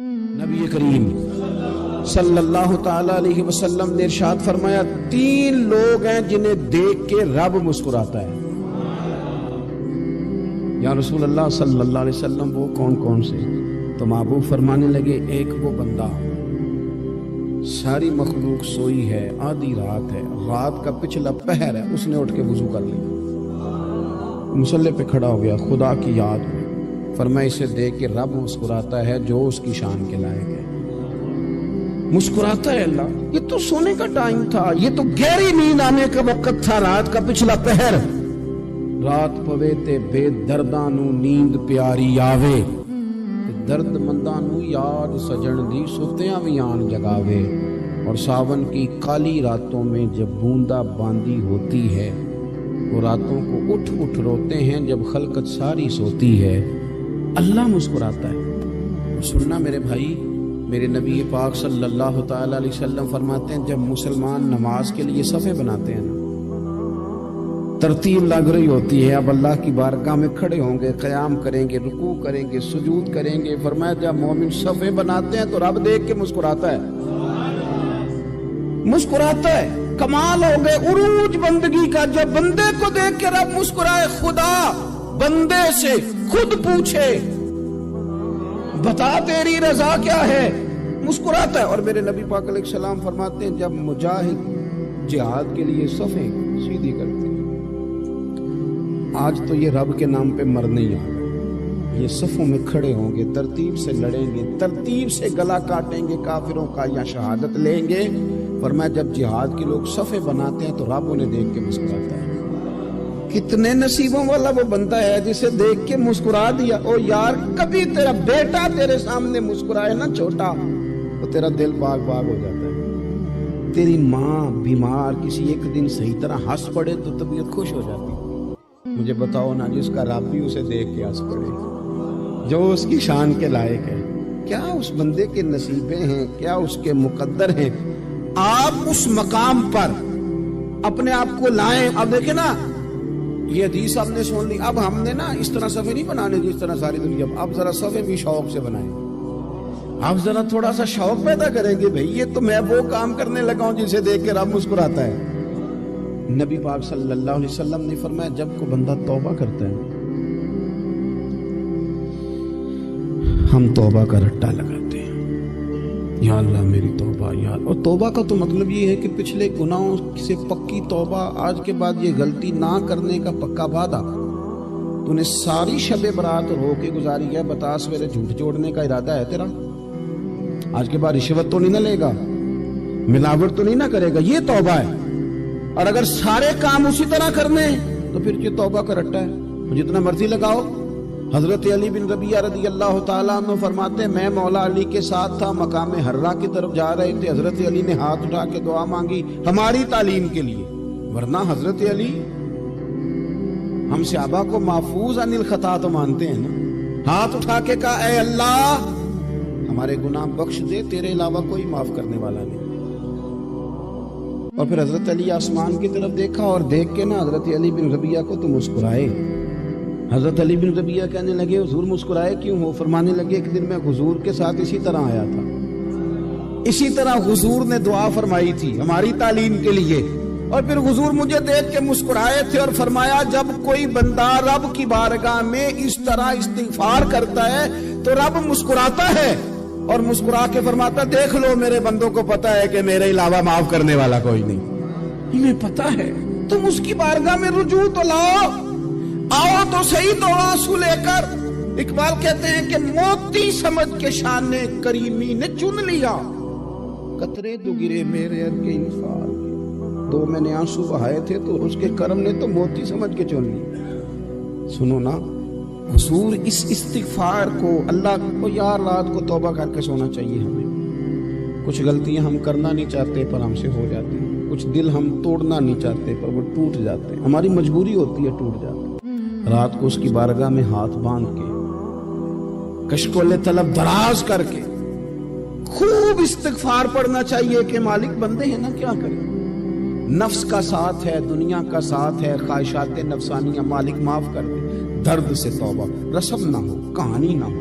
نبی کریم صلی اللہ تعالی علیہ وسلم نے ارشاد فرمایا 3 لوگ ہیں جنہیں دیکھ کے رب مسکراتا ہے۔ یا رسول اللہ صلی اللہ علیہ وسلم وہ کون کون سے؟ تو محبوب فرمانے لگے ایک وہ بندہ ساری مخلوق سوئی ہے، آدھی رات ہے، رات کا پچھلا پہر ہے، اس نے اٹھ کے وضو کر لیا، مصلی پہ کھڑا ہو گیا، خدا کی یاد میں فرمایا اسے دیکھ کے رب مسکراتا ہے جو اس کی شان کے لائق ہے۔ مسکراتا ہے اللہ، یہ تو سونے کا ٹائم تھا، یہ تو گہری نیند آنے کا وقت تھا، رات کا پچھلا پہر، رات پوے تے بے درداں نو نیند پیاری آوے، درد منداں نو یاد سجن دی ستیاں وی آن جگاوے، اور ساون کی کالی راتوں میں جب بوندا باندی ہوتی ہے وہ راتوں کو اٹھ اٹھ روتے ہیں جب خلقت ساری سوتی ہے، اللہ مسکراتا ہے۔ سننا میرے بھائی، میرے نبی پاک صلی اللہ تعالی علیہ وسلم فرماتے ہیں جب مسلمان نماز کے لیے صفیں بناتے ہیں نا، ترتیب لگ رہی ہوتی ہے، اب اللہ کی بارگاہ میں کھڑے ہوں گے، قیام کریں گے، رکوع کریں گے، سجود کریں گے، فرمایا جب مومن صفیں بناتے ہیں تو رب دیکھ کے مسکراتا ہے، مسکراتا ہے۔ کمال ہو گئے عروج بندگی کا، جب بندے کو دیکھ کے رب مسکرائے، خدا بندے سے خود پوچھے بتا تیری رضا کیا ہے، مسکراتا ہے۔ اور میرے نبی پاک علیہ السلام فرماتے ہیں جب مجاہد جہاد کے لیے صفیں سیدھی کرتے ہیں، آج تو یہ رب کے نام پہ مرنے ہی آ گئے، یہ صفوں میں کھڑے ہوں گے، ترتیب سے لڑیں گے، ترتیب سے گلا کاٹیں گے کافروں کا یا شہادت لیں گے۔ فرمایا جب جہاد کے لوگ صفیں بناتے ہیں تو رب انہیں دیکھ کے مسکراتا ہے۔ کتنے نصیبوں والا وہ بندہ ہے جسے دیکھ کے مسکرا دیا۔ او یار کبھی تیرا بیٹا تیرے سامنے مسکرائے نا چھوٹا تو تیرا دل باغ باغ ہو جاتا ہے۔ تیری ماں بیمار کسی ایک دن صحیح طرح ہنس پڑے تو طبیعت خوش ہو جاتی۔ مجھے بتاؤ نا جس کا رب بھی اسے دیکھ کے ہنس پڑے، جو اس کی شان کے لائق ہے، کیا اس بندے کے نصیبیں ہیں، کیا اس کے مقدر ہیں۔ آپ اس مقام پر اپنے آپ کو لائیں۔ اب دیکھیں نا یہ حدیث ہم نے سن لی، اب ہم نے نا اس طرح صفحے نہیں بنانے جس طرح ساری دنیا، اب ذرا صفحے بھی شوق سے بنائیں، اب ذرا تھوڑا سا شوق پیدا کریں گے، بھئی یہ تو میں وہ کام کرنے لگا ہوں جسے دیکھ کے رب مسکراتا ہے۔ نبی پاک صلی اللہ علیہ وسلم نے فرمایا جب کوئی بندہ توبہ کرتا ہے ہم توبہ کا رٹا لگاتے ہیں، یا اللہ میری توبہ یا اللہ۔ اور توبہ کا تو مطلب یہ ہے کہ پچھلے گناہوں سے پکی توبہ، آج کے بعد یہ غلطی نہ کرنے کا پکا وعدہ۔ تو نے ساری شب برات رو کے گزاری ہے، بتا سویرے جھوٹ جوڑنے کا ارادہ ہے تیرا؟ آج کے بعد رشوت تو نہیں نہ لے گا، ملاوٹ تو نہیں نہ کرے گا، یہ توبہ ہے۔ اور اگر سارے کام اسی طرح کرنے تو پھر یہ توبہ کا رٹا ہے، جتنا مرضی لگاؤ۔ حضرت علی بن ربیعہ رضی اللہ تعالیٰ عنہ فرماتے ہیں میں مولا علی کے ساتھ تھا، مقام حرہ کی طرف جا رہے تھے، حضرت علی نے ہاتھ اٹھا کے دعا مانگی ہماری تعلیم کے لیے، ورنہ حضرت علی ہم صحابہ کو محفوظ عن الخطا تو مانتے ہیں نا۔ ہاتھ اٹھا کے کہا اے اللہ ہمارے گناہ بخش دے، تیرے علاوہ کوئی معاف کرنے والا نہیں۔ اور پھر حضرت علی آسمان کی طرف دیکھا اور دیکھ کے نا حضرت علی بن ربیعہ کو تو مسکرائے۔ حضرت علی بن ربیعہ کہنے لگے حضور مسکرائے کیوں ہو؟ فرمانے لگے ایک دن میں حضور کے ساتھ اسی طرح آیا تھا، اسی طرح حضور نے دعا فرمائی تھی ہماری تعلیم کے لیے، اور پھر حضور مجھے دیکھ کے مسکرائے تھے اور فرمایا جب کوئی بندہ رب کی بارگاہ میں اس طرح استغفار کرتا ہے تو رب مسکراتا ہے، اور مسکرا کے فرماتا دیکھ لو میرے بندوں کو پتا ہے کہ میرے علاوہ معاف کرنے والا کوئی نہیں، انہیں پتا ہے، تم اس کی بارگاہ میں رجوع تو لاؤ، آؤ تو صحیح دو آنسو لے کر۔ اقبال کہتے ہیں کہ موتی سمجھ کے شان کریمی نے چن لیا، قطرے دو گرے میرے عد کے انفال کے، دو میں نے آنسو بہائے تھے تو اس کے کرم نے تو موتی سمجھ کے چن لی۔ سنو نا حضور اس استغفار کو، اللہ کو یار رات کو توبہ کر کے سونا چاہیے ہمیں۔ کچھ غلطیاں ہم کرنا نہیں چاہتے پر ہم سے ہو جاتی ہیں، کچھ دل ہم توڑنا نہیں چاہتے پر وہ ٹوٹ جاتے ہیں، ہماری مجبوری ہوتی ہے ٹوٹ جاتے ہیں۔ رات کو اس کی بارگاہ میں ہاتھ باندھ کے کشکول طلب دراز کر کے خوب استغفار پڑھنا چاہیے کہ مالک بندے ہیں نا کیا کریں، نفس کا ساتھ ہے، دنیا کا ساتھ ہے، خواہشات نفسانیہ، مالک معاف کر دے، درد سے توبہ، رسم نہ ہو، کہانی نہ ہو،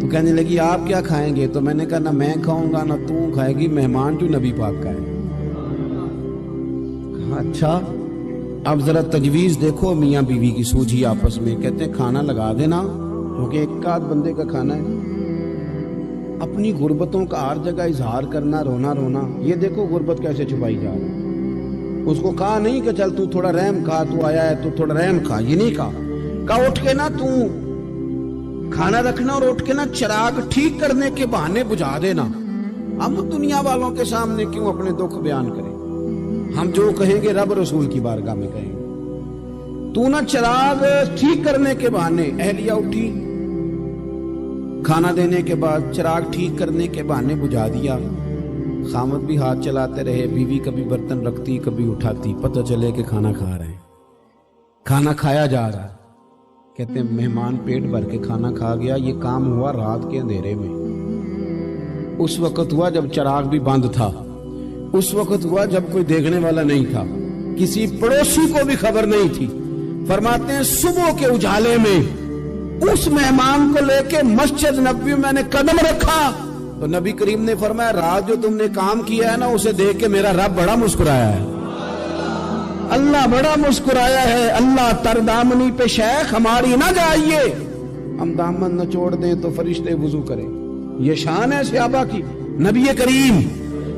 تو کہنے لگی آپ کیا کھائیں گے؟ تو میں نے کہا نہ میں کھاؤں گا نہ تو کھائے گی، مہمان جو نبی پاک کا ہے۔ اچھا اب ذرا تجویز دیکھو میاں بیوی کی سوجھی آپس میں، کہتے ہیں کھانا لگا دینا کیونکہ ایک آدھ بندے کا کھانا ہے۔ اپنی غربتوں کا ہر جگہ اظہار کرنا، رونا رونا، یہ دیکھو غربت کیسے چھپائی جا رہی ہے۔ اس کو کہا نہیں کہ چل تو تھوڑا رحم کھا، تو آیا ہے تو تھوڑا رحم کھا، یہ نہیں کہا اٹھ کے نا تو کھانا رکھنا اور اٹھ کے نا چراغ ٹھیک کرنے کے بہانے بجھا دینا۔ ہم دنیا والوں کے سامنے کیوں اپنے دکھ بیان کریں؟ ہم جو کہیں گے رب رسول کی بارگاہ میں کہیں گے۔ تو نا چراغ ٹھیک کرنے کے بہانے، اہلیہ اٹھی کھانا دینے کے بعد چراغ ٹھیک کرنے کے بہانے بجھا دیا۔ خامد بھی ہاتھ چلاتے رہے، بیوی کبھی برتن رکھتی کبھی اٹھاتی، پتہ چلے کہ کھانا کھا رہے ہیں، کھانا کھایا جا رہا ہے۔ کہتے ہیں مہمان پیٹ بھر کے کھانا کھا گیا۔ یہ کام ہوا رات کے اندھیرے میں، اس وقت ہوا جب چراغ بھی بند تھا، اس وقت ہوا جب کوئی دیکھنے والا نہیں تھا، کسی پڑوسی کو بھی خبر نہیں تھی۔ فرماتے ہیں صبح کے اجالے میں اس مہمان کو لے کے مسجد نبوی میں نے قدم رکھا تو نبی کریم نے فرمایا رات جو تم نے کام کیا ہے نا اسے دیکھ کے میرا رب بڑا مسکرایا ہے، اللہ بڑا مسکرایا ہے۔ اللہ تردامنی پہ شیخ ہماری نہ جائیے، ہم دامن نہ چھوڑ دیں تو فرشتے وضو کریں۔ یہ شان ہے صحابہ کی۔ نبی کریم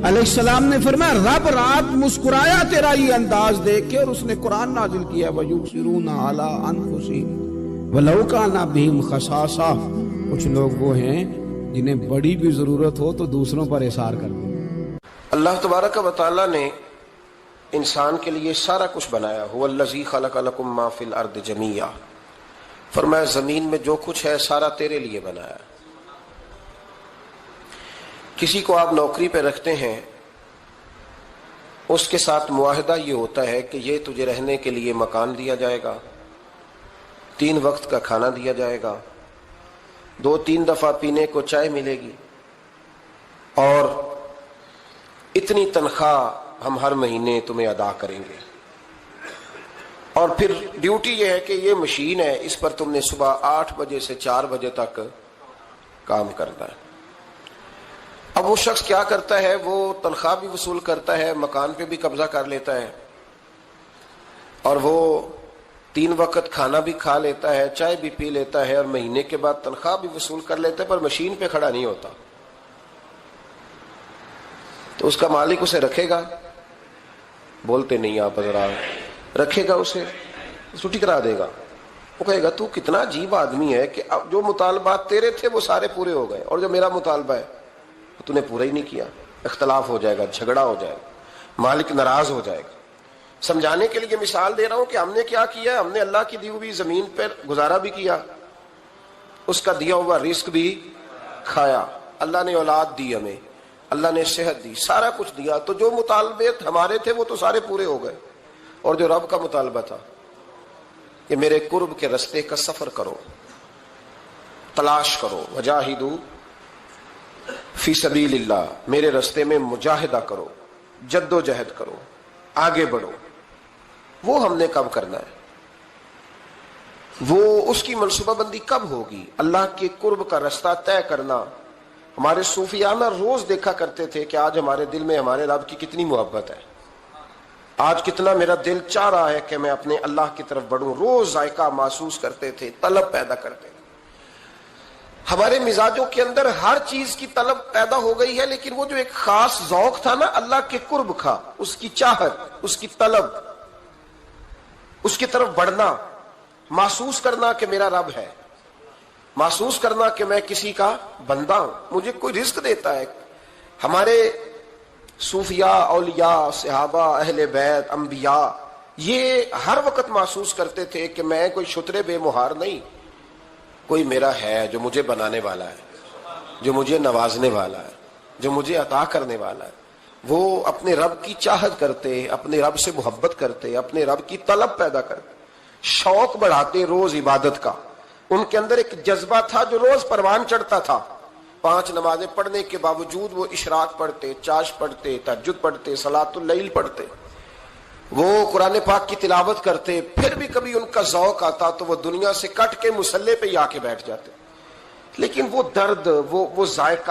علیہ السلام نے فرمایا رب رات مسکرایا تیرا یہ انداز دیکھ کے، اور اس نے قرآن نازل کیا وَيُؤْثِرُونَ عَلَىٰ أَنفُسِهِمْ وَلَوْ كَانَ بِهِمْ خَصَاصَةٌ۔ کچھ لوگ وہ ہیں جنہیں بڑی بھی ضرورت ہو تو دوسروں پر اثار کر دیں۔ اللہ تبارک و تعالیٰ نے انسان کے لیے سارا کچھ بنایا۔ هُوَ الَّذِي خَلَقَ لَكُم مَّا فِي الْأَرْضِ جَمِيعًا، فرمایا زمین میں جو کچھ ہے سارا تیرے لیے بنایا۔ کسی کو آپ نوکری پہ رکھتے ہیں، اس کے ساتھ معاہدہ یہ ہوتا ہے کہ یہ تجھے رہنے کے لیے مکان دیا جائے گا، 3 وقت کا کھانا دیا جائے گا، 2-3 دفعہ پینے کو چائے ملے گی، اور اتنی تنخواہ ہم ہر مہینے تمہیں ادا کریں گے۔ اور پھر ڈیوٹی یہ ہے کہ یہ مشین ہے، اس پر تم نے صبح 8 بجے سے 4 بجے تک کام کرنا ہے۔ اب وہ شخص کیا کرتا ہے؟ وہ تنخواہ بھی وصول کرتا ہے، مکان پہ بھی قبضہ کر لیتا ہے، اور وہ 3 وقت کھانا بھی کھا لیتا ہے، چائے بھی پی لیتا ہے، اور مہینے کے بعد تنخواہ بھی وصول کر لیتا ہے، پر مشین پہ کھڑا نہیں ہوتا۔ تو اس کا مالک اسے رکھے گا؟ بولتے نہیں آپ حضرات، رکھے گا، اسے چھٹی کرا دے گا۔ وہ کہے گا تو کتنا عجیب آدمی ہے کہ اب جو مطالبات تیرے تھے وہ سارے پورے ہو گئے، اور جو میرا مطالبہ ہے تو نے پورا ہی نہیں کیا۔ اختلاف ہو جائے گا، جھگڑا ہو جائے گا، مالک ناراض ہو جائے گا۔ سمجھانے کے لیے مثال دے رہا ہوں کہ ہم نے کیا کیا ہے۔ ہم نے اللہ کی دی ہوئی زمین پر گزارا بھی کیا، اس کا دیا ہوا رزق بھی کھایا، اللہ نے اولاد دی ہمیں، اللہ نے صحت دی، سارا کچھ دیا۔ تو جو مطالبے ہمارے تھے وہ تو سارے پورے ہو گئے، اور جو رب کا مطالبہ تھا کہ میرے قرب کے رستے کا سفر کرو، تلاش کرو، وجاہدوا فی سبیل اللہ، میرے رستے میں مجاہدہ کرو، جد و جہد کرو، آگے بڑھو، وہ ہم نے کب کرنا ہے؟ وہ اس کی منصوبہ بندی کب ہوگی؟ اللہ کے قرب کا رستہ طے کرنا۔ ہمارے صوفیانہ روز دیکھا کرتے تھے کہ آج ہمارے دل میں ہمارے رب کی کتنی محبت ہے، آج کتنا میرا دل چاہ رہا ہے کہ میں اپنے اللہ کی طرف بڑھوں۔ روز ذائقہ محسوس کرتے تھے، طلب پیدا کرتے تھے۔ ہمارے مزاجوں کے اندر ہر چیز کی طلب پیدا ہو گئی ہے، لیکن وہ جو ایک خاص ذوق تھا نا اللہ کے قرب کا، اس کی چاہت، اس کی طلب، اس کی طرف بڑھنا، محسوس کرنا کہ میرا رب ہے، محسوس کرنا کہ میں کسی کا بندہ ہوں، مجھے کوئی رزق دیتا ہے۔ ہمارے صوفیاء، اولیاء، صحابہ، اہل بیت، انبیاء یہ ہر وقت محسوس کرتے تھے کہ میں کوئی شترے بے مہار نہیں، کوئی میرا ہے جو مجھے بنانے والا ہے، جو مجھے نوازنے والا ہے، جو مجھے عطا کرنے والا ہے۔ وہ اپنے رب کی چاہت کرتے، اپنے رب سے محبت کرتے، اپنے رب کی طلب پیدا کرتے، شوق بڑھاتے روز عبادت کا۔ ان کے اندر ایک جذبہ تھا جو روز پروان چڑھتا تھا۔ 5 نمازیں پڑھنے کے باوجود وہ اشراق پڑھتے، چاش پڑھتے، تہجد پڑھتے، صلاۃ اللیل پڑھتے، وہ قرآن پاک کی تلاوت کرتے۔ پھر بھی کبھی ان کا ذوق آتا تو وہ دنیا سے کٹ کے مصلی پہ ہی آ کے بیٹھ جاتے، لیکن وہ درد وہ ذائقہ